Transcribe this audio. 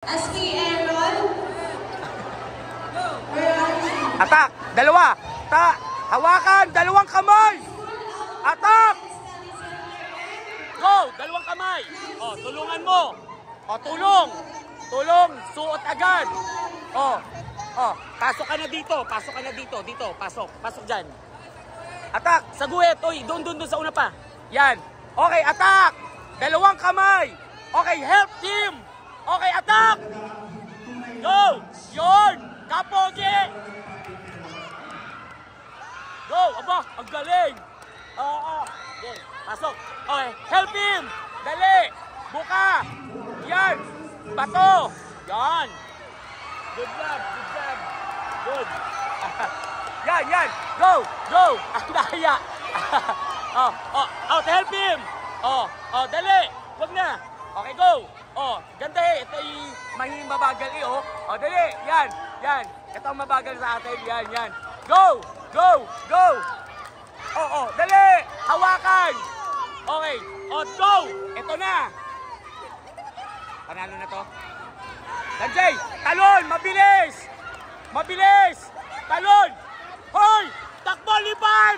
SK Aaron. Atak! Dalawa! Hawakan! Dalawang kamay! Atak! Go! Dalawang kamay! O, tulungan mo! O, tulong! Tulong! Suot agad! O, pasok ka na dito! Pasok ka na dito! Dito, pasok! Pasok dyan! Atak! Sa guhit! Uy, doon sa una pa! Yan! Okay, atak! Dalawang kamay! Okay, help team! Okay, atak! Go! Yun! Kapogi! Go! Aba, ang galing! Oo. Yan, pasok. Okay, help him! Dali! Buka! Yan! Bato! Yan! Good job! Good job! Good! Yan! Go! Go! Ang daya! Out! Help him! Dali! Huwag na! Okay, go! Ganda eh! Ito yung mabagal eh, oh! Dali! Yan! Ito ang mabagal sa atin. Yan! Go! Dali! Hawakan! Okay. Go! Ito na! Panalo na to. Sanjay! Talon! Mabilis! Talon! Hoy! Takbo! Liban!